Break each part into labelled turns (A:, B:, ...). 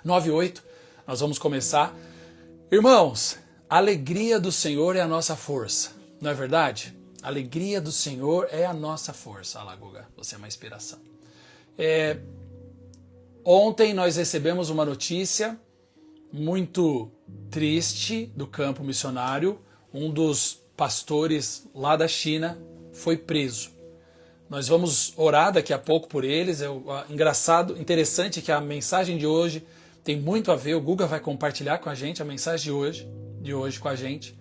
A: 9:08, nós vamos começar. Irmãos, a alegria do Senhor é a nossa força, não é verdade? A alegria do Senhor é a nossa força. Olha lá, Guga, você é uma inspiração. Ontem nós recebemos uma notícia muito triste do campo missionário. Um dos pastores lá da China foi preso. Nós vamos orar daqui a pouco por eles. Interessante que a mensagem de hoje tem muito a ver. O Guga vai compartilhar com a gente a mensagem de hoje com a gente.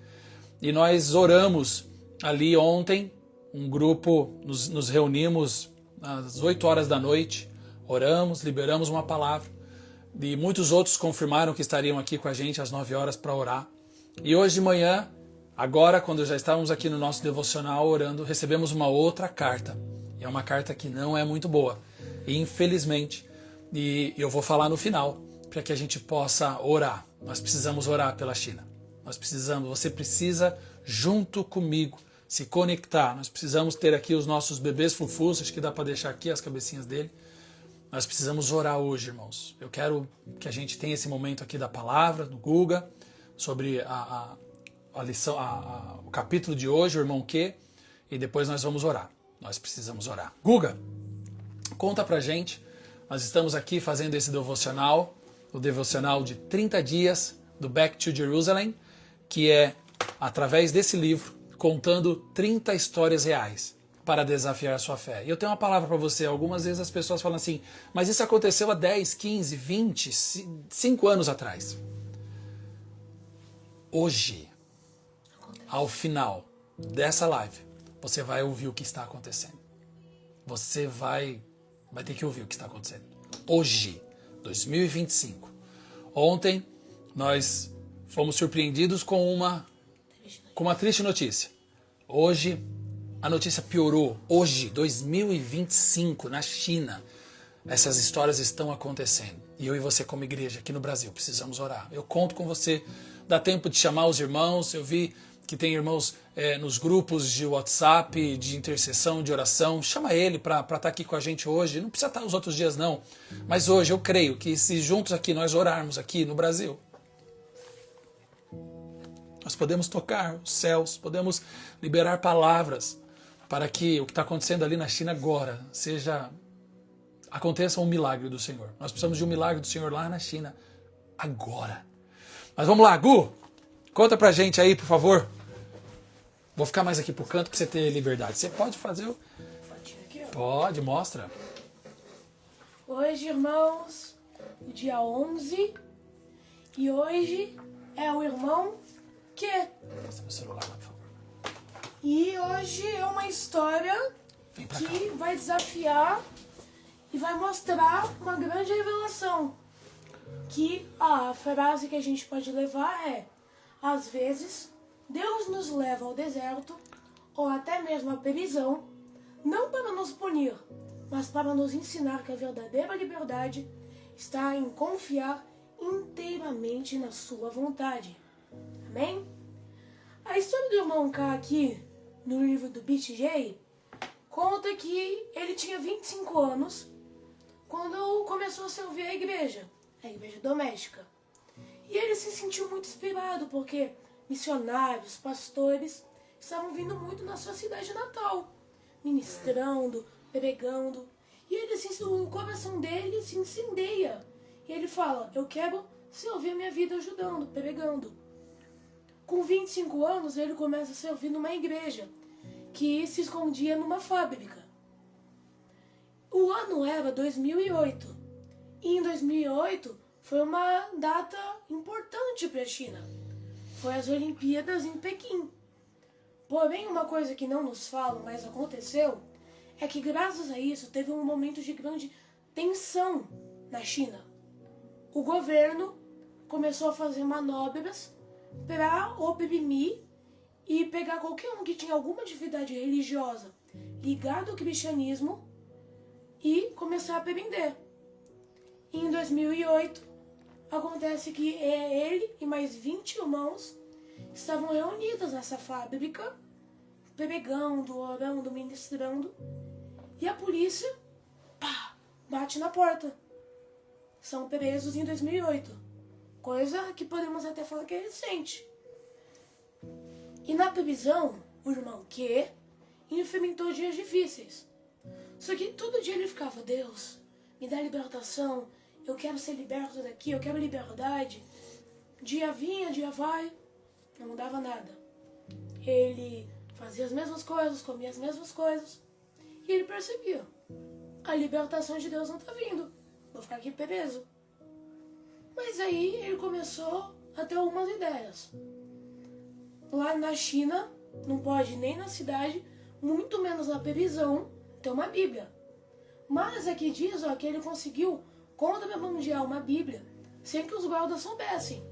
A: E nós oramos ali ontem, um grupo, nos reunimos às 8 horas da noite, oramos, liberamos uma palavra. E muitos outros confirmaram que estariam aqui com a gente às 9 horas para orar. E hoje de manhã, agora, quando já estávamos aqui no nosso devocional orando, recebemos uma outra carta. E é uma carta que não é muito boa, infelizmente. E eu vou falar no final, para que a gente possa orar. Nós precisamos orar pela China. Você precisa, junto comigo, se conectar. Nós precisamos ter aqui os nossos bebês fufus, acho que dá para deixar aqui as cabecinhas dele. Nós precisamos orar hoje, irmãos. Eu quero que a gente tenha esse momento aqui da palavra, do Guga, sobre a lição, o capítulo de hoje, o irmão Q, e depois nós vamos orar. Nós precisamos orar. Guga, conta pra gente. Nós estamos aqui fazendo esse devocional, o devocional de 30 dias do Back to Jerusalem, que é, através desse livro, contando 30 histórias reais para desafiar a sua fé. E eu tenho uma palavra para você. Algumas vezes as pessoas falam assim, mas isso aconteceu há 10, 15, 20, 5 anos atrás. Hoje, ao final dessa live, você vai ouvir o que está acontecendo. Você vai ter que ouvir o que está acontecendo. Hoje, 2025. Ontem, nós fomos surpreendidos com uma triste notícia. Hoje, a notícia piorou. Hoje, 2025, na China, essas histórias estão acontecendo. E eu e você, como igreja, aqui no Brasil, precisamos orar. Eu conto com você. Dá tempo de chamar os irmãos. Eu vi que tem irmãos nos grupos de WhatsApp, de intercessão, de oração. Chama ele para estar aqui com a gente hoje. Não precisa estar os outros dias, não. Mas hoje eu creio que se juntos aqui nós orarmos aqui no Brasil, nós podemos tocar os céus, podemos liberar palavras para que o que está acontecendo ali na China agora aconteça um milagre do Senhor. Nós precisamos de um milagre do Senhor lá na China agora. Mas vamos lá, Gu, conta pra gente aí, por favor. Vou ficar mais aqui pro canto para você ter liberdade. Você pode fazer o... Pode, mostra.
B: Hoje, irmãos, o dia 11, e hoje é o irmão Q.
A: Mostra meu celular lá, por favor.
B: E hoje é uma história que vai desafiar e vai mostrar uma grande revelação. Que a frase que a gente pode levar é: às vezes, Deus nos leva ao deserto, ou até mesmo à prisão, não para nos punir, mas para nos ensinar que a verdadeira liberdade está em confiar inteiramente na sua vontade. Amém? A história do irmão K aqui, no livro do BTJ, conta que ele tinha 25 anos quando começou a servir a igreja doméstica. E ele se sentiu muito inspirado porque missionários, pastores estavam vindo muito na sua cidade natal, ministrando, pregando. E ele, o coração dele se incendeia. E ele fala: eu quero servir a minha vida ajudando, pregando. Com 25 anos, ele começa a servir numa igreja que se escondia numa fábrica. O ano era 2008. E em 2008 foi uma data importante para a China. Foi as Olimpíadas em Pequim. Porém, uma coisa que não nos falam, mas aconteceu, é que graças a isso teve um momento de grande tensão na China. O governo começou a fazer manobras para oprimir e pegar qualquer um que tinha alguma atividade religiosa ligada ao cristianismo e começar a prender. E em 2008, acontece que ele e mais 20 irmãos estavam reunidos nessa fábrica, pregando, orando, ministrando, e a polícia bate na porta. são presos em 2008. Coisa que podemos até falar que é recente. E na prisão, o irmão Q enfrentou dias difíceis. Só que todo dia ele ficava: Deus, me dá libertação, eu quero ser liberto daqui, eu quero liberdade. Dia vinha, dia vai, não mudava nada. Ele fazia as mesmas coisas, comia as mesmas coisas. E ele percebia: a libertação de Deus não está vindo, vou ficar aqui preso. Mas aí ele começou a ter algumas ideias. Lá na China, não pode nem na cidade, muito menos na prisão, ter uma Bíblia. Mas aqui diz que ele conseguiu contrabandear uma Bíblia sem que os guardas soubessem.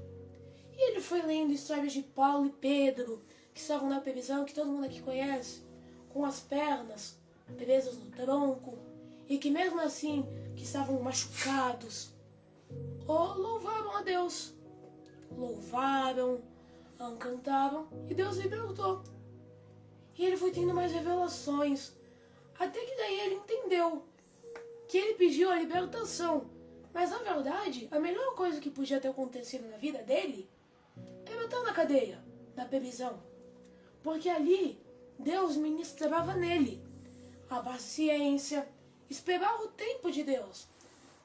B: E ele foi lendo histórias de Paulo e Pedro, que estavam na prisão, que todo mundo aqui conhece, com as pernas presas no tronco, e que mesmo assim, que estavam machucados, louvaram a Deus. Louvaram, cantaram, e Deus libertou. E ele foi tendo mais revelações, até que daí ele entendeu que ele pediu a libertação. Mas na verdade, a melhor coisa que podia ter acontecido na vida dele era estar na cadeia, na prisão. Porque ali, Deus ministrava nele a paciência, esperar o tempo de Deus.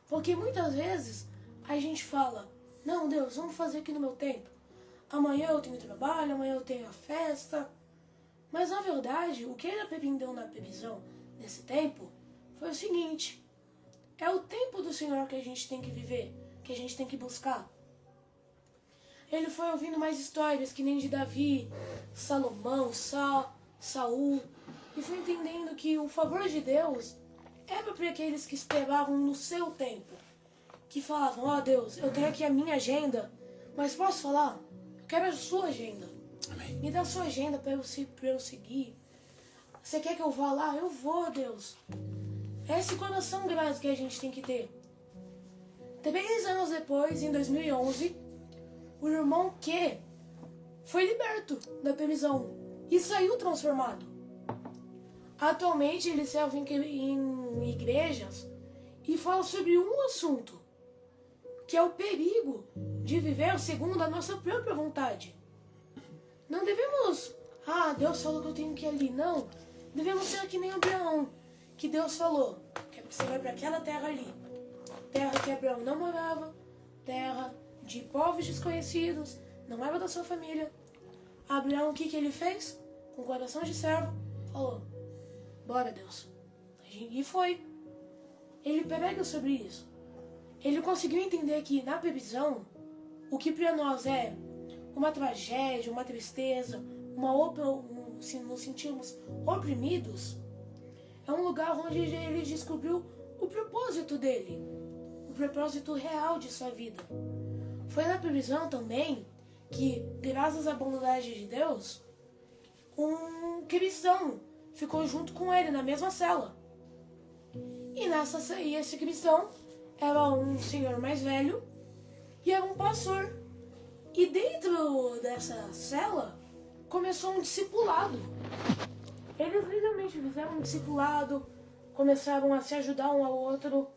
B: Porque muitas vezes a gente fala: não, Deus, vamos fazer aqui no meu tempo. Amanhã eu tenho trabalho, amanhã eu tenho a festa. Mas na verdade, o que ele aprendeu na prisão nesse tempo foi o seguinte: é o tempo do Senhor que a gente tem que viver, que a gente tem que buscar. Ele foi ouvindo mais histórias, que nem de Davi, Salomão, Saul, e foi entendendo que o favor de Deus era para aqueles que esperavam no seu tempo, que falavam: ó Deus, eu tenho aqui a minha agenda, mas posso falar? Eu quero a sua agenda.
A: Amém.
B: Me dá a sua agenda para eu seguir. Você quer que eu vá lá? Eu vou, Deus. É esse coração grato que a gente tem que ter. 3 anos depois, em 2011, o irmão Q foi liberto da prisão e saiu transformado. Atualmente ele serve em igrejas e fala sobre um assunto, que é o perigo de viver segundo a nossa própria vontade. Não devemos, Deus falou que eu tenho que ir ali. Não, devemos ser que nem Abraão, que Deus falou que você vai para aquela terra ali, terra que Abraão não morava, terra de povos desconhecidos, não era da sua família. Abraão, o que ele fez? Com o coração de servo, falou: bora, Deus. E foi. Ele prega sobre isso. Ele conseguiu entender que na prisão, o que para nós é uma tragédia, uma tristeza, se nos sentimos oprimidos, é um lugar onde ele descobriu o propósito dele, o propósito real de sua vida. Foi na prisão também que, graças à bondade de Deus, um cristão ficou junto com ele na mesma cela. E esse cristão era um senhor mais velho e era um pastor. E dentro dessa cela começou um discipulado. Eles literalmente fizeram um discipulado, começaram a se ajudar um ao outro.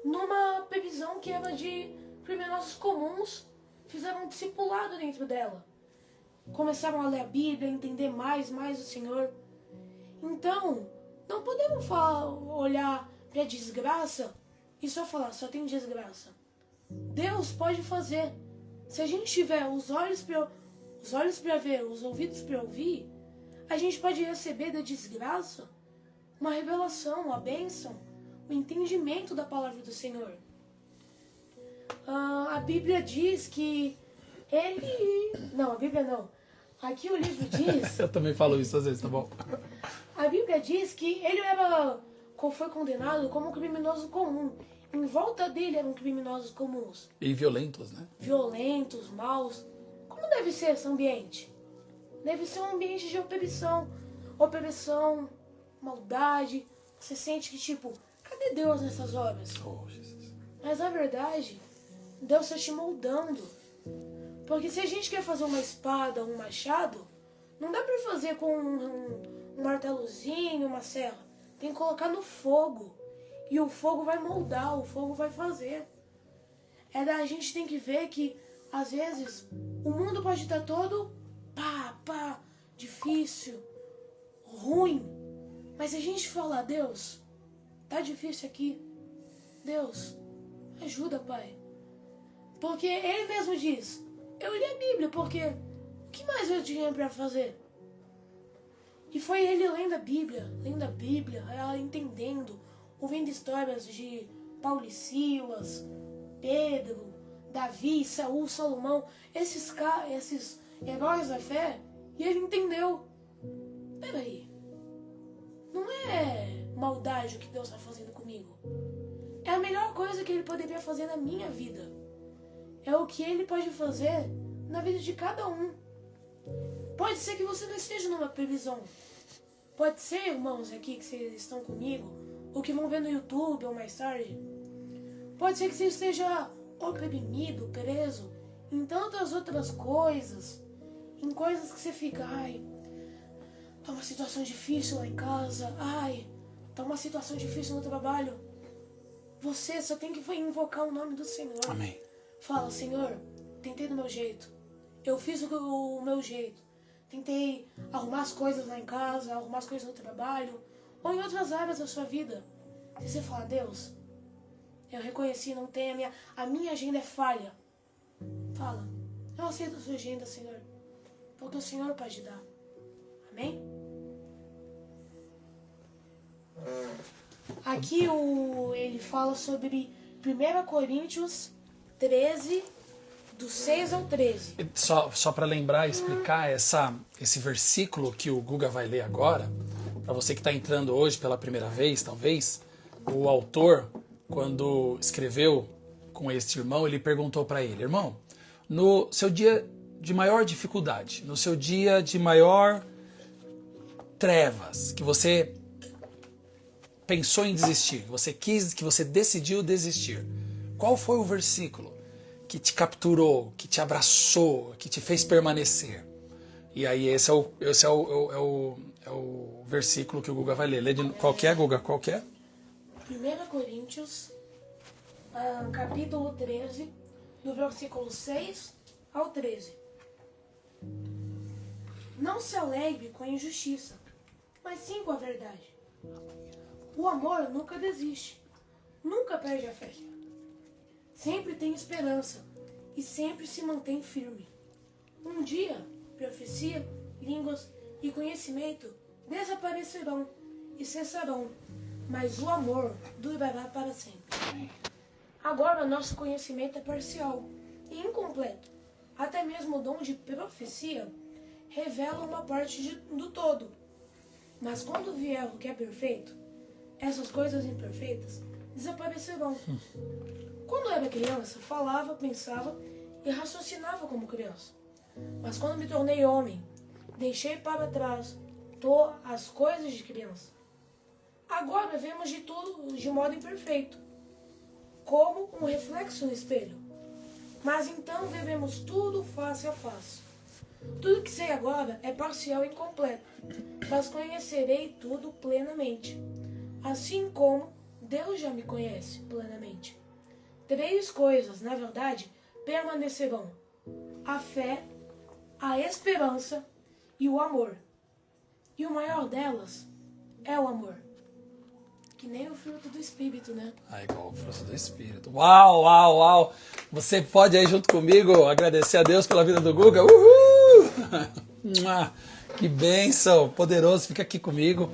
B: Numa prisão que era de criminosos comuns, fizeram um discipulado dentro dela. Começaram a ler a Bíblia, entender mais o Senhor. Então, não podemos olhar para a desgraça e só falar: só tem desgraça. Deus pode fazer. Se a gente tiver os olhos para ver, os ouvidos para ouvir, a gente pode receber da desgraça uma revelação, a bênção, o entendimento da palavra do Senhor. A Bíblia diz que ele... Não, a Bíblia não. Aqui o livro diz...
A: Eu também falo isso às vezes, tá bom?
B: A Bíblia diz que ele foi condenado como um criminoso comum. Em volta dele eram criminosos comuns.
A: E violentos, né?
B: Violentos, maus. Como deve ser esse ambiente? Deve ser um ambiente de opressão, maldade. Você sente que, cadê Deus nessas horas?
A: Oh, Jesus.
B: Mas na verdade, Deus está te moldando. Porque se a gente quer fazer uma espada, um machado, não dá para fazer com um martelozinho, uma serra. Tem que colocar no fogo. E o fogo vai moldar, o fogo vai fazer. A gente tem que ver que, às vezes, o mundo pode estar todo difícil, ruim. Mas se a gente falar, Deus, tá difícil aqui. Deus, ajuda, Pai. Porque Ele mesmo diz, eu li a Bíblia, porque o que mais eu tinha para fazer? E foi Ele lendo a Bíblia, ela entendendo, ouvindo histórias de Paulo e Silas, Pedro, Davi, Saul, Salomão, esses heróis da fé, e ele entendeu. Peraí, não é maldade o que Deus está fazendo comigo. É a melhor coisa que Ele poderia fazer na minha vida. É o que Ele pode fazer na vida de cada um. Pode ser que você não esteja numa previsão. Pode ser, irmãos aqui que vocês estão comigo, ou que vão ver no YouTube ou mais tarde. Pode ser que você esteja oprimido, preso em tantas outras coisas, em coisas que você fica, tá uma situação difícil lá em casa, tá uma situação difícil no trabalho. Você só tem que invocar o nome do Senhor.
A: Amém.
B: Fala, Senhor, tentei do meu jeito. Eu fiz o meu jeito. Tentei arrumar as coisas lá em casa, arrumar as coisas no trabalho, ou em outras áreas da sua vida. Se você falar, Deus, eu reconheci, não tem a minha agenda é falha. Fala, eu aceito a sua agenda, Senhor, porque o Senhor pode dar. Amém? Aqui ele fala sobre 1 Coríntios 13, do 6 ao 13.
A: Só para lembrar e explicar esse versículo que o Guga vai ler agora, para você que está entrando hoje pela primeira vez, talvez, o autor, quando escreveu com este irmão, ele perguntou para ele, irmão, no seu dia de maior dificuldade, no seu dia de maior trevas, que você pensou em desistir, que você decidiu desistir, qual foi o versículo que te capturou, que te abraçou, que te fez permanecer? E aí esse é o versículo que o Guga vai ler. Qual que é, Guga? Qual que é?
B: 1 Coríntios, capítulo 13, do versículo 6 ao 13. Não se alegre com a injustiça, mas sim com a verdade. O amor nunca desiste, nunca perde a fé. Sempre tem esperança e sempre se mantém firme. Um dia, profecia, línguas e conhecimento desaparecerão e cessarão, mas o amor durará para sempre. Agora, nosso conhecimento é parcial e incompleto. Até mesmo o dom de profecia revela uma parte do todo. Mas quando vier o que é perfeito, essas coisas imperfeitas desaparecerão. Quando eu era criança, falava, pensava e raciocinava como criança. Mas quando me tornei homem, deixei para trás as coisas de criança. Agora vemos de tudo de modo imperfeito, como um reflexo no espelho. Mas então veremos tudo face a face. Tudo que sei agora é parcial e incompleto, mas conhecerei tudo plenamente, assim como Deus já me conhece plenamente. 3 coisas, na verdade, permanecerão: a fé, a esperança e o amor. E o maior delas é o amor. Que nem o fruto do Espírito, né?
A: Igual o fruto do Espírito. Uau, uau, uau! Você pode aí junto comigo agradecer a Deus pela vida do Guga? Uhul! Que bênção! Poderoso, fica aqui comigo.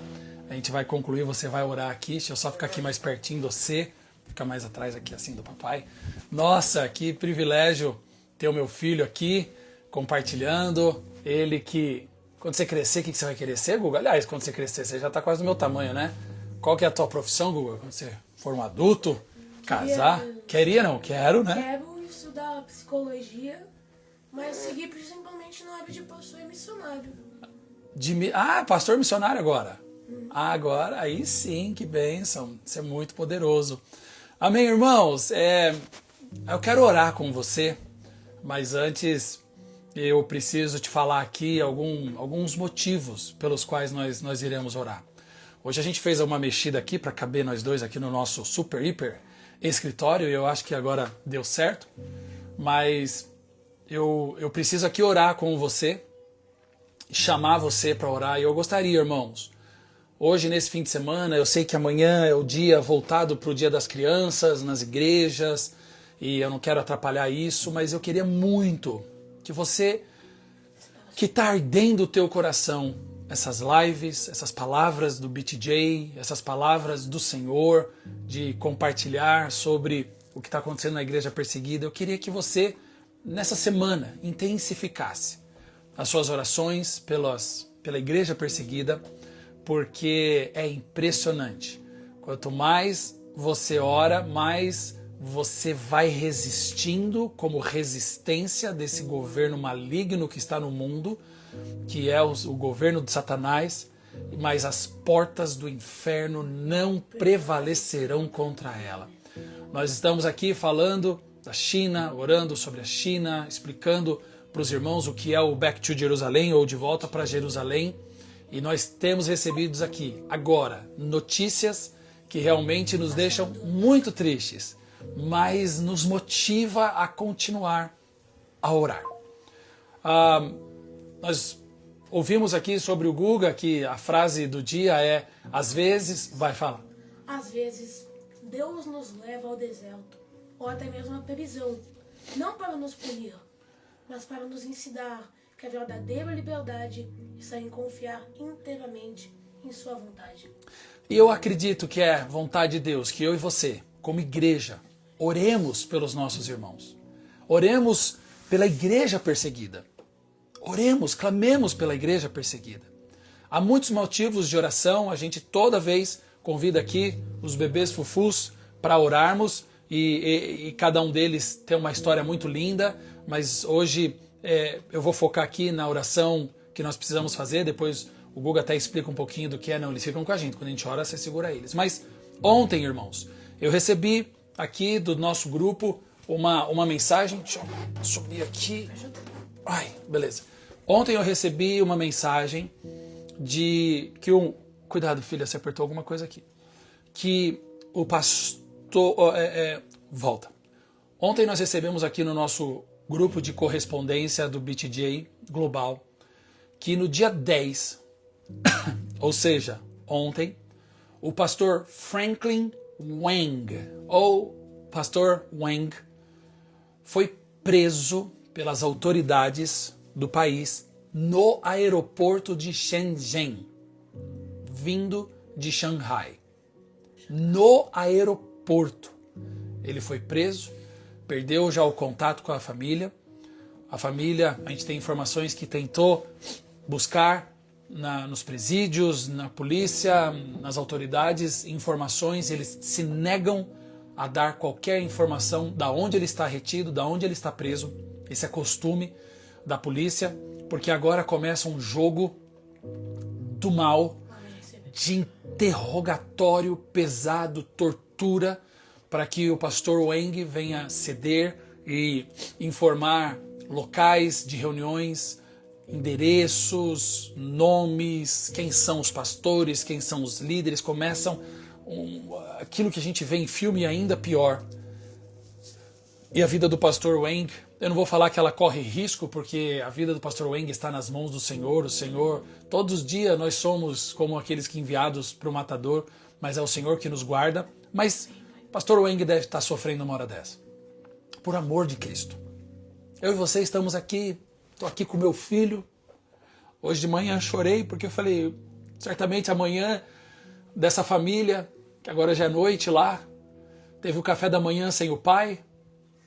A: A gente vai concluir, você vai orar aqui. Deixa eu só ficar aqui mais pertinho de você. Fica mais atrás aqui, assim, do papai. Nossa, que privilégio ter o meu filho aqui, compartilhando. Ele que... Quando você crescer, o que você vai querer ser, Guga? Aliás, quando você crescer, você já está quase do meu tamanho, né? Qual que é a tua profissão, Guga? Quando você for um adulto, casar? Queria não? Quero, né?
B: Quero estudar psicologia, mas seguir principalmente na área de pastor e missionário.
A: Pastor missionário agora. Agora, aí sim, que bênção. Isso é muito poderoso. Amém, irmãos? Eu quero orar com você, mas antes eu preciso te falar aqui alguns motivos pelos quais nós iremos orar. Hoje a gente fez uma mexida aqui para caber nós dois aqui no nosso super, hiper escritório e eu acho que agora deu certo, mas eu preciso aqui orar com você, chamar você para orar. E eu gostaria, irmãos, hoje nesse fim de semana, eu sei que amanhã é o dia voltado para o Dia das Crianças nas igrejas e eu não quero atrapalhar isso, mas eu queria muito que você, que está ardendo o teu coração, essas lives, essas palavras do BTJ, essas palavras do Senhor, de compartilhar sobre o que está acontecendo na igreja perseguida, eu queria que você, nessa semana, intensificasse as suas orações pela igreja perseguida, porque é impressionante. Quanto mais você ora, mais você vai resistindo como resistência desse governo maligno que está no mundo, que é o governo de Satanás, mas as portas do inferno não prevalecerão contra ela. Nós estamos aqui falando da China, orando sobre a China, explicando para os irmãos o que é o Back to Jerusalém, ou de volta para Jerusalém, e nós temos recebido aqui, agora, notícias que realmente nos deixam muito tristes, mas nos motiva a continuar a orar. Nós ouvimos aqui sobre o Guga que a frase do dia é: às vezes, vai falar.
B: Às vezes, Deus nos leva ao deserto, ou até mesmo à prisão, não para nos punir, mas para nos ensinar que a verdadeira liberdade está em confiar inteiramente em sua vontade.
A: E eu acredito que é vontade de Deus que eu e você, como igreja, oremos pelos nossos irmãos. Oremos pela igreja perseguida. Oremos, clamemos pela igreja perseguida. Há muitos motivos de oração, a gente toda vez convida aqui os bebês fufus para orarmos e cada um deles tem uma história muito linda, mas hoje eu vou focar aqui na oração que nós precisamos fazer, depois o Guga até explica um pouquinho do que é, não, eles ficam com a gente, quando a gente ora você segura eles. Mas ontem, irmãos, eu recebi aqui do nosso grupo uma mensagem, deixa eu subir aqui, ai, beleza. Ontem eu recebi uma mensagem de que cuidado filha, você apertou alguma coisa aqui, que o pastor, volta. Ontem nós recebemos aqui no nosso grupo de correspondência do BTJ Global, que no dia 10, ou seja, ontem, o pastor Franklin Wang, ou pastor Wang, foi preso pelas autoridades do país no aeroporto de Shenzhen, vindo de Xangai. No aeroporto. Ele foi preso, perdeu já o contato com a família. A família, a gente tem informações que tentou buscar nos presídios, na polícia, nas autoridades, informações. Eles se negam a dar qualquer informação da onde ele está retido, da onde ele está preso. Esse é costume da polícia, porque agora começa um jogo do mal, de interrogatório pesado, tortura, para que o pastor Wang venha ceder e informar locais de reuniões, endereços, nomes, quem são os pastores, quem são os líderes. Começam aquilo que a gente vê em filme ainda pior. E a vida do pastor Wang, eu não vou falar que ela corre risco, porque a vida do pastor Wang está nas mãos do Senhor. O Senhor, todos os dias nós somos como aqueles que enviados para o matador, mas é o Senhor que nos guarda. Mas pastor Wang deve estar sofrendo uma hora dessa. Por amor de Cristo. Eu e você estamos aqui, estou aqui com meu filho. Hoje de manhã chorei porque eu falei, certamente amanhã dessa família, que agora já é noite lá, teve o café da manhã sem o pai.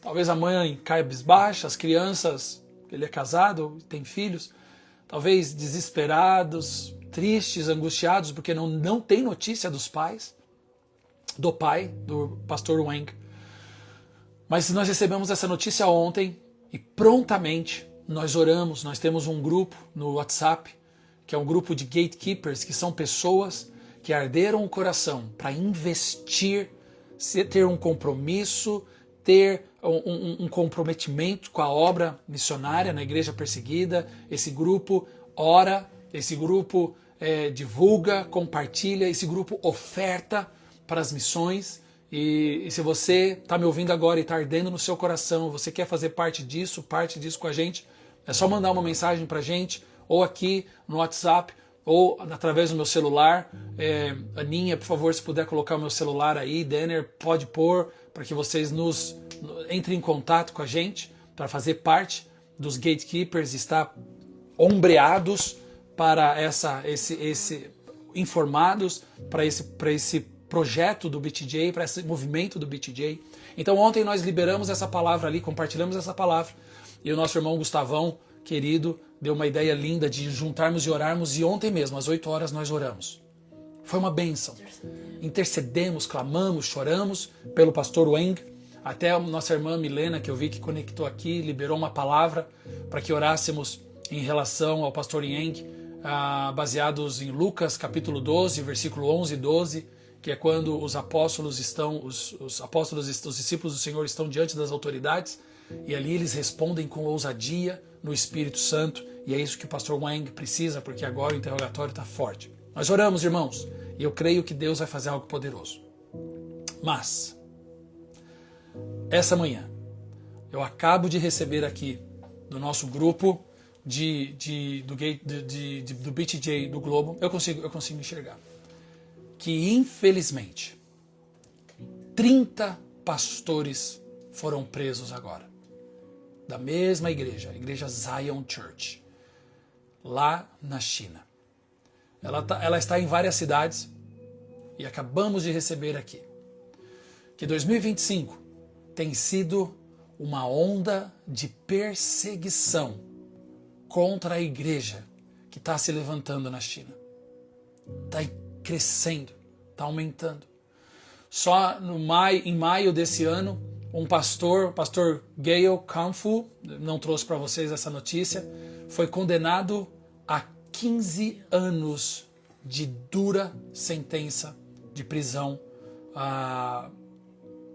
A: Talvez a mãe caia cabisbaixa, as crianças, ele é casado, tem filhos, talvez desesperados, tristes, angustiados, porque não tem notícia dos pais, do pai, do pastor Wang. Mas nós recebemos essa notícia ontem e prontamente nós oramos. Nós temos um grupo no WhatsApp, que é um grupo de gatekeepers, que são pessoas que arderam o coração para investir, ter um compromisso, ter um comprometimento com a obra missionária na igreja perseguida. Esse grupo ora, esse grupo divulga, compartilha, esse grupo oferta para as missões. E se você está me ouvindo agora e está ardendo no seu coração, você quer fazer parte disso com a gente, é só mandar uma mensagem para a gente, ou aqui no WhatsApp, ou através do meu celular. Aninha, por favor, se puder colocar o meu celular aí, Denner, pode pôr, para que vocês entrem em contato com a gente, para fazer parte dos gatekeepers, estar ombreados para informados para esse projeto do BTJ, para esse movimento do BTJ. Então ontem nós liberamos essa palavra ali, compartilhamos essa palavra, e o nosso irmão Gustavão, querido, deu uma ideia linda de juntarmos e orarmos, e ontem mesmo, às 8 horas, nós oramos. Foi uma bênção. Intercedemos, clamamos, choramos pelo pastor Weng. Até a nossa irmã Milena, que eu vi que conectou aqui, liberou uma palavra para que orássemos em relação ao pastor Weng, baseados em Lucas capítulo 12, versículo 11 e 12, que é quando os apóstolos os discípulos do Senhor estão diante das autoridades, e ali eles respondem com ousadia no Espírito Santo, e é isso que o pastor Weng precisa, porque agora o interrogatório está forte. Nós oramos, irmãos, e eu creio que Deus vai fazer algo poderoso. Mas, essa manhã, eu acabo de receber aqui do nosso grupo do BTJ do Globo, eu consigo enxergar que, infelizmente, 30 pastores foram presos agora, da mesma igreja, a igreja Zion Church, lá na China. Ela está em várias cidades, e acabamos de receber aqui que 2025 tem sido uma onda de perseguição contra a igreja que está se levantando na China. Está crescendo, está aumentando. Só em maio desse ano, o pastor Gail Kanfu, não trouxe para vocês essa notícia, foi condenado a 15 anos de dura sentença de prisão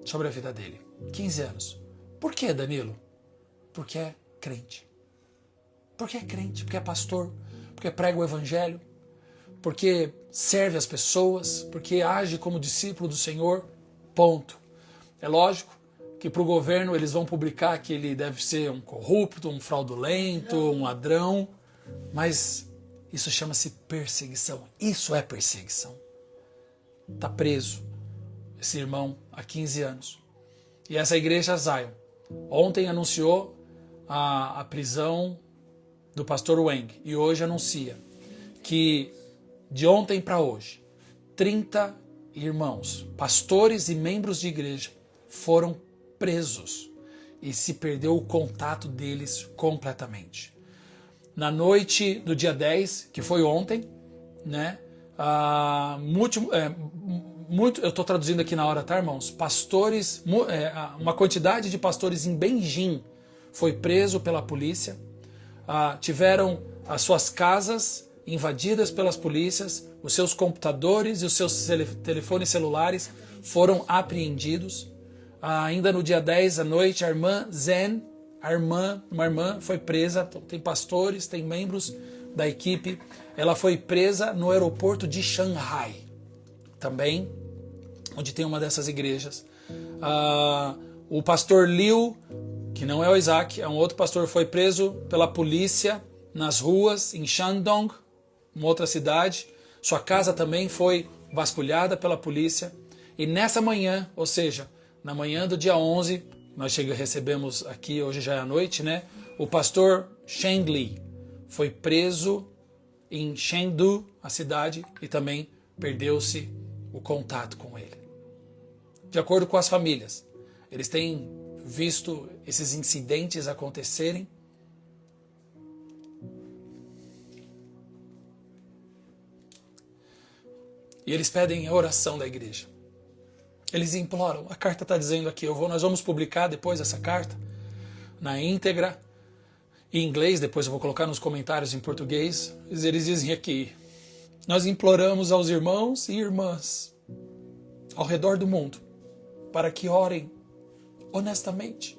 A: sobre a vida dele. 15 anos. Por que, Danilo? Porque é crente. Porque é crente, porque é pastor, porque prega o evangelho, porque serve as pessoas, porque age como discípulo do Senhor, ponto. É lógico que para o governo eles vão publicar que ele deve ser um corrupto, um fraudulento, um ladrão, mas isso chama-se perseguição. Isso é perseguição. Está preso esse irmão há 15 anos. E essa igreja Zion ontem anunciou a prisão do pastor Weng, e hoje anuncia que de ontem para hoje 30 irmãos, pastores e membros de igreja foram presos e se perdeu o contato deles completamente. Na noite do dia 10, que foi ontem, né? Eu estou traduzindo aqui na hora, tá, irmãos? Pastores, uma quantidade de pastores em Beijing foi preso pela polícia. Tiveram as suas casas invadidas pelas polícias, os seus computadores e os seus telefones celulares foram apreendidos. Ainda no dia 10 à noite, a irmã Zen, uma irmã foi presa, tem pastores, tem membros da equipe, ela foi presa no aeroporto de Shanghai, também, onde tem uma dessas igrejas. O pastor Liu, que não é o Isaac, é um outro pastor, foi preso pela polícia nas ruas em Shandong, uma outra cidade. Sua casa também foi vasculhada pela polícia. E nessa manhã, ou seja, na manhã do dia 11, nós recebemos aqui, hoje já é à noite, né? O pastor Sheng Li foi preso em Chengdu, a cidade, e também perdeu-se o contato com ele. De acordo com as famílias, eles têm visto esses incidentes acontecerem. E eles pedem a oração da igreja. Eles imploram. A carta está dizendo aqui, nós vamos publicar depois essa carta na íntegra, em inglês, depois eu vou colocar nos comentários em português. Eles dizem aqui: nós imploramos aos irmãos e irmãs ao redor do mundo para que orem honestamente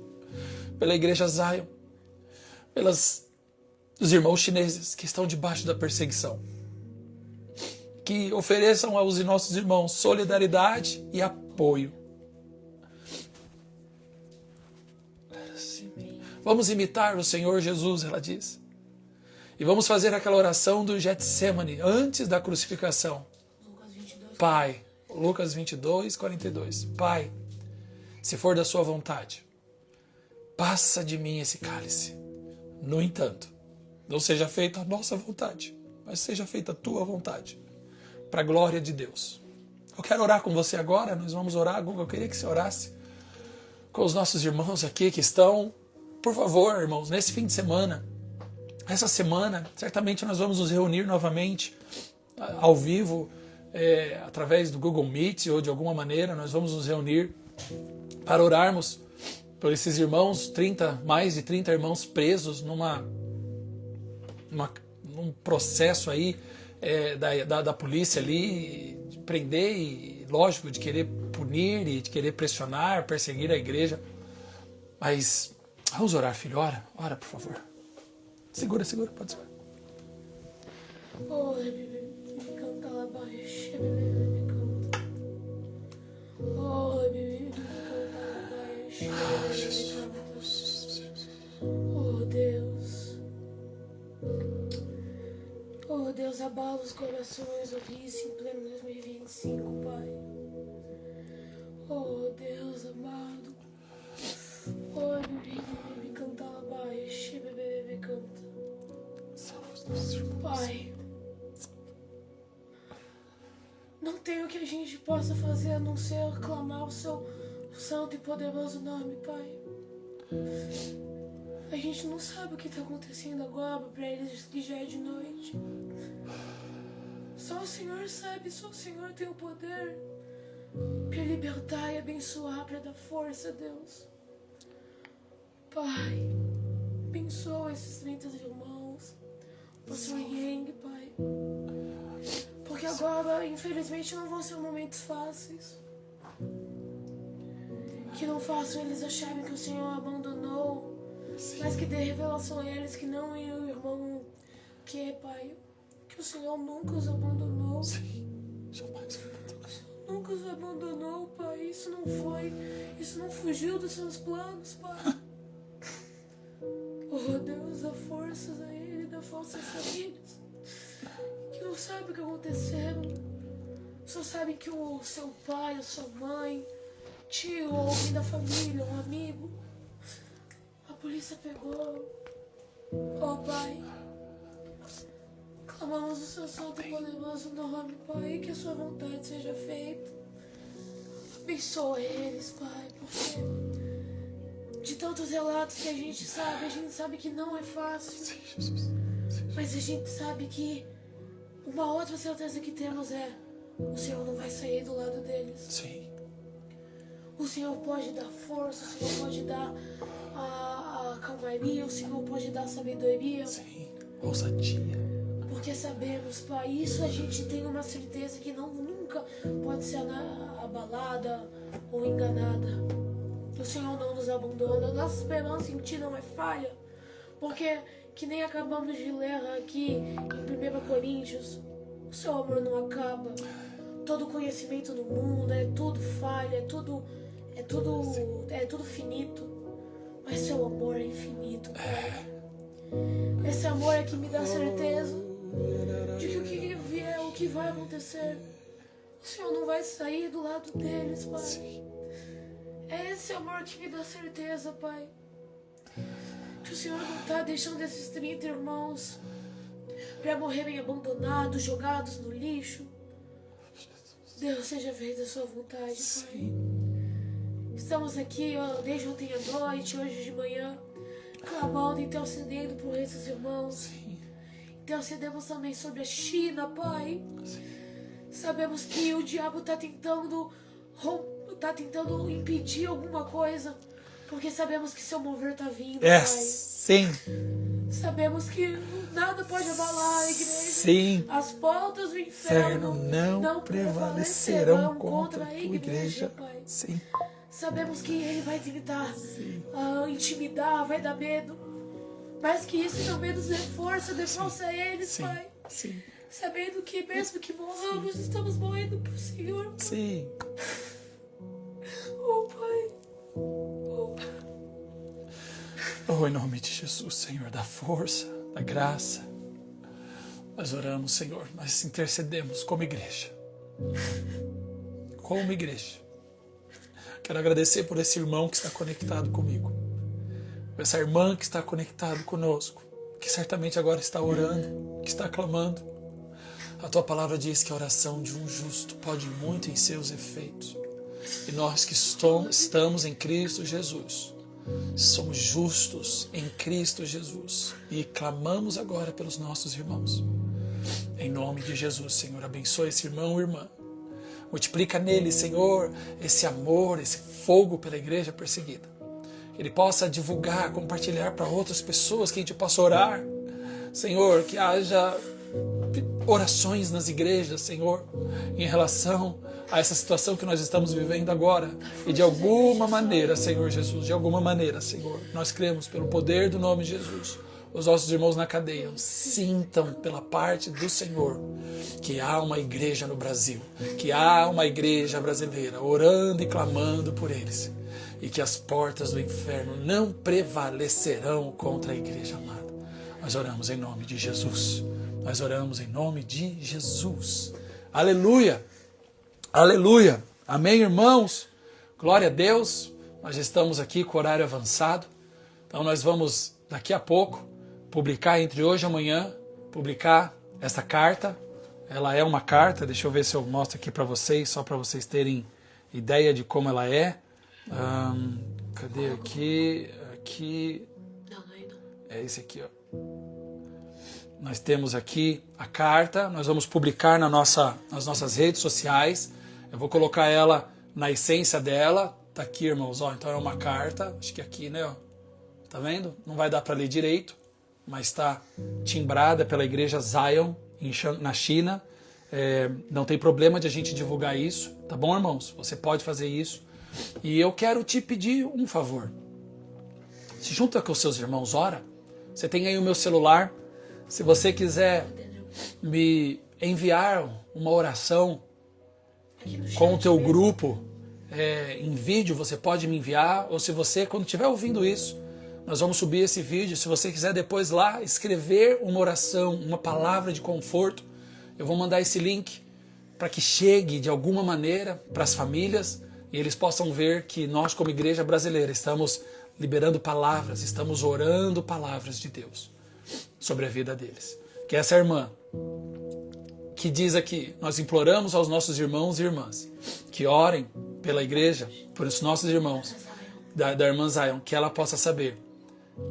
A: pela igreja Zion, pelos irmãos chineses que estão debaixo da perseguição, que ofereçam aos nossos irmãos solidariedade e apoio Vamos imitar o Senhor Jesus, ela diz. E vamos fazer aquela oração do Getsemane, antes da crucificação. Pai, Lucas 22, 42. Pai, se for da sua vontade, passa de mim esse cálice. No entanto, não seja feita a nossa vontade, mas seja feita a tua vontade, para a glória de Deus. Eu quero orar com você agora, nós vamos orar, Guga, eu queria que você orasse com os nossos irmãos aqui que estão. Por favor, irmãos, nesse fim de semana, essa semana, certamente nós vamos nos reunir novamente, ao vivo, através do Google Meet ou de alguma maneira, nós vamos nos reunir para orarmos por esses irmãos, mais de 30 irmãos presos num processo aí da polícia ali, de prender e, lógico, de querer punir e de querer pressionar, perseguir a igreja. Mas vamos orar, filho, ora, por favor. Segura, pode segurar.
B: Oh Deus, abala os corações, ouvir isso em pleno 2025, Pai. Oh Deus amado. Oh, me canta lá baixo, me canta. Pai, não tem o que a gente possa fazer a não ser clamar o seu santo e poderoso nome, Pai. A gente não sabe o que está acontecendo agora, para eles que já é de noite. Só o Senhor sabe, só o Senhor tem o poder para libertar e abençoar, para dar força, Deus. Pai, abençoa esses 30 irmãos, o Pastor Yang, Pai. Porque agora, infelizmente, não vão ser momentos fáceis. Que não façam eles acharem que o Senhor abandonou, mas que dê revelação a eles que não é o irmão que, Pai, que o Senhor nunca os abandonou.
A: Sim, jamais.
B: Nunca os abandonou, Pai. Isso não fugiu dos seus planos, Pai. Oh Deus, dá forças a ele, dá forças às famílias que não sabem o que aconteceram. Só sabem que o seu pai, a sua mãe, tio, ou alguém da família, um amigo, a polícia pegou. Oh Pai, clamamos o seu santo e poderoso nome, Pai, que a sua vontade seja feita. Abençoa eles, Pai, porque de tantos relatos que a gente sabe que não é fácil. Mas a gente sabe que uma outra certeza que temos é: o Senhor não vai sair do lado deles.
A: Sim.
B: O Senhor pode dar força, o Senhor pode dar a calmaria, o Senhor pode dar sabedoria.
A: Sim, ousadia.
B: Porque sabemos, Pai, isso a gente tem uma certeza que nunca pode ser abalada ou enganada. O Senhor não nos abandona, nossa esperança em Ti não é falha. Porque, que nem acabamos de ler aqui em 1 Coríntios, o seu amor não acaba. Todo conhecimento no mundo é tudo falha, é tudo finito. Mas seu amor é infinito, Pai. Esse amor é que me dá certeza de que o que vier, o que vai acontecer, o Senhor não vai sair do lado deles, Pai. É esse amor que me dá certeza, Pai, que o Senhor não está deixando esses 30 irmãos para morrerem abandonados, jogados no lixo. Deus, seja feita a sua vontade, Pai. Estamos aqui desde ontem à noite, hoje de manhã, clamando, intercedendo por esses irmãos. Intercedemos também sobre a China, Pai. Sabemos que o diabo está tentando impedir alguma coisa, porque sabemos que seu mover está vindo, Pai.
A: Sim.
B: Sabemos que nada pode abalar a igreja.
A: Sim.
B: As portas do inferno
A: não prevalecerão contra a igreja,
B: Pai.
A: Sim.
B: Sabemos que ele vai tentar intimidar, vai dar medo, mas que isso não menos reforça, dê força a eles, Pai.
A: Sim.
B: Sabendo que mesmo que morramos, estamos morrendo pro Senhor.
A: Sim.
B: Oh, Pai. Oh, Pai.
A: Oh, em nome de Jesus, Senhor, da força, da graça. Nós oramos, Senhor, nós intercedemos como igreja. Como igreja. Quero agradecer por esse irmão que está conectado comigo. Por essa irmã que está conectada conosco. Que certamente agora está orando, que está clamando. A tua palavra diz que a oração de um justo pode muito em seus efeitos. E nós que estamos em Cristo Jesus, somos justos em Cristo Jesus e clamamos agora pelos nossos irmãos. Em nome de Jesus, Senhor, abençoa esse irmão ou irmã. Multiplica nele, Senhor, esse amor, esse fogo pela igreja perseguida. Que ele possa divulgar, compartilhar para outras pessoas, que a gente possa orar. Senhor, que haja orações nas igrejas, Senhor, em relação a essa situação que nós estamos vivendo agora. E de alguma maneira, Senhor Jesus, de alguma maneira, Senhor, nós cremos pelo poder do nome de Jesus. Os nossos irmãos na cadeia sintam pela parte do Senhor que há uma igreja no Brasil, que há uma igreja brasileira orando e clamando por eles. E que as portas do inferno não prevalecerão contra a igreja amada. Nós oramos em nome de Jesus. Nós oramos em nome de Jesus. Aleluia! Aleluia! Amém, irmãos? Glória a Deus. Nós estamos aqui com o horário avançado. Então nós vamos, daqui a pouco, publicar entre hoje e amanhã, publicar essa carta. Ela é uma carta, deixa eu ver se eu mostro aqui para vocês, só para vocês terem ideia de como ela é. Cadê aqui? Aqui.
B: Não, não é não.
A: É esse aqui, ó. Nós temos aqui a carta, nós vamos publicar nas nossas redes sociais. Eu vou colocar ela na essência dela. Tá aqui, irmãos, ó. Então é uma carta, acho que aqui, né, ó. Tá vendo? Não vai dar para ler direito, mas está timbrada pela igreja Zion na China. Não tem problema de a gente divulgar isso, tá bom, irmãos? Você pode fazer isso. E eu quero te pedir um favor. Se junta com os seus irmãos, ora. Você tem aí o meu celular. Se você quiser me enviar uma oração com o teu grupo em vídeo, você pode me enviar. Ou se você, quando estiver ouvindo isso, nós vamos subir esse vídeo. Se você quiser depois lá escrever uma oração, uma palavra de conforto, eu vou mandar esse link para que chegue de alguma maneira para as famílias e eles possam ver que nós, como igreja brasileira, estamos liberando palavras, estamos orando palavras de Deus sobre a vida deles. Que essa irmã que diz aqui, nós imploramos aos nossos irmãos e irmãs que orem pela igreja, por os nossos irmãos, da irmã Zion, que ela possa saber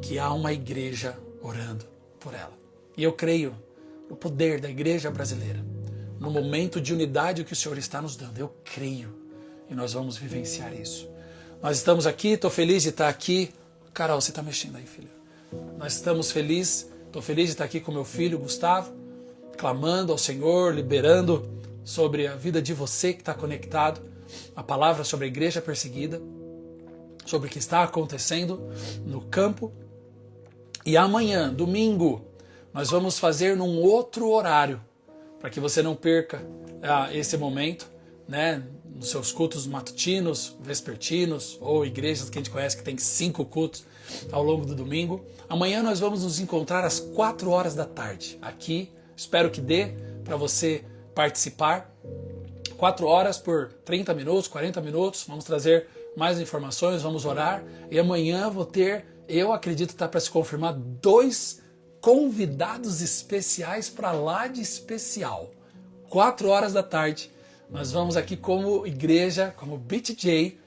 A: que há uma igreja orando por ela. E eu creio no poder da igreja brasileira, no momento de unidade que o Senhor está nos dando. Eu creio e nós vamos vivenciar isso. Nós estamos aqui, estou feliz de estar aqui. Carol, você está mexendo aí, filha. Nós estamos felizes, estou feliz de estar aqui com meu filho, Gustavo, clamando ao Senhor, liberando sobre a vida de você que está conectado, a palavra sobre a igreja perseguida, sobre o que está acontecendo no campo. E amanhã, domingo, nós vamos fazer num outro horário, para que você não perca esse momento, né? Nos seus cultos matutinos, vespertinos, ou igrejas que a gente conhece que tem 5 cultos ao longo do domingo. Amanhã nós vamos nos encontrar às 4 horas da tarde, aqui. Espero que dê para você participar. 4 horas por 30 minutos, 40 minutos. Vamos trazer mais informações, vamos orar. E amanhã vou ter, eu acredito que está para se confirmar, 2 convidados especiais para lá de especial. 4 horas da tarde. Nós vamos aqui como igreja, como BTJ,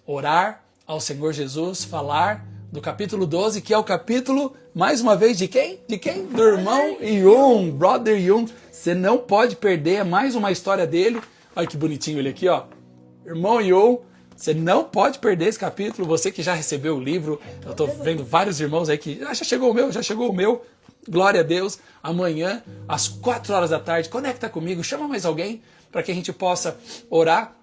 A: orar ao Senhor Jesus, falar do capítulo 12, que é o capítulo, mais uma vez, de quem? De quem? Do irmão Yun, Brother Yun. Você não pode perder, é mais uma história dele. Olha que bonitinho ele aqui, ó. Irmão Yun, você não pode perder esse capítulo. Você que já recebeu o livro, eu estou vendo vários irmãos aí que já chegou o meu. Glória a Deus. Amanhã, às 4 horas da tarde, conecta comigo, chama mais alguém, para que a gente possa orar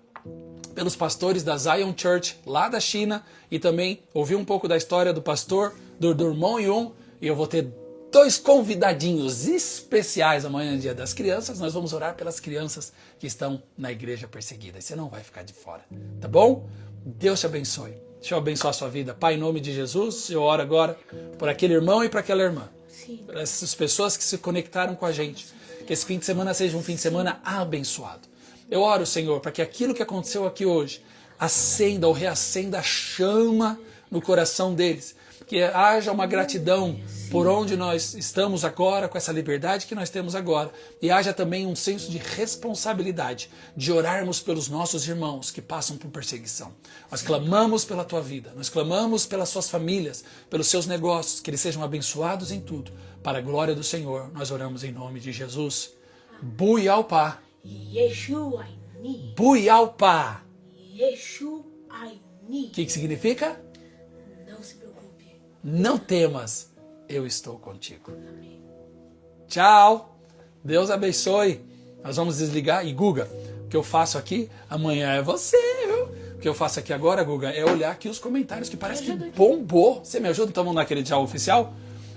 A: pelos pastores da Zion Church, lá da China, e também ouvir um pouco da história do pastor, do irmão Yun, e eu vou ter 2 convidadinhos especiais amanhã, dia das crianças. Nós vamos orar pelas crianças que estão na igreja perseguida, e você não vai ficar de fora, tá bom? Deus te abençoe. Deixa eu abençoar a sua vida. Pai, em nome de Jesus, eu oro agora por aquele irmão e por aquela irmã.
B: Sim.
A: Por essas pessoas que se conectaram com a gente. Que esse fim de semana seja um fim de semana abençoado. Eu oro, Senhor, para que aquilo que aconteceu aqui hoje acenda ou reacenda a chama no coração deles. Que haja uma gratidão por onde nós estamos agora, com essa liberdade que nós temos agora. E haja também um senso de responsabilidade, de orarmos pelos nossos irmãos que passam por perseguição. Nós clamamos pela tua vida, nós clamamos pelas suas famílias, pelos seus negócios, que eles sejam abençoados em tudo. Para a glória do Senhor, nós oramos em nome de Jesus. Buialpá.
B: Yeshua Aini.
A: Buialpá.
B: Yeshua Aini.
A: O que significa?
B: Não se preocupe.
A: Não temas, eu estou contigo.
B: Amém.
A: Tchau. Deus abençoe. Nós vamos desligar. E Guga, o que eu faço aqui amanhã é você, viu? O que eu faço aqui agora, Guga, é olhar aqui os comentários que parece que bombou. Você me ajuda? Então vamos naquele tchau oficial?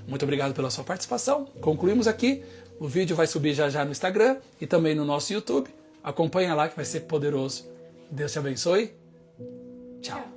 A: Muito obrigado pela sua participação. Concluímos aqui. O vídeo vai subir já já no Instagram e também no nosso YouTube. Acompanha lá que vai ser poderoso. Deus te abençoe. Tchau.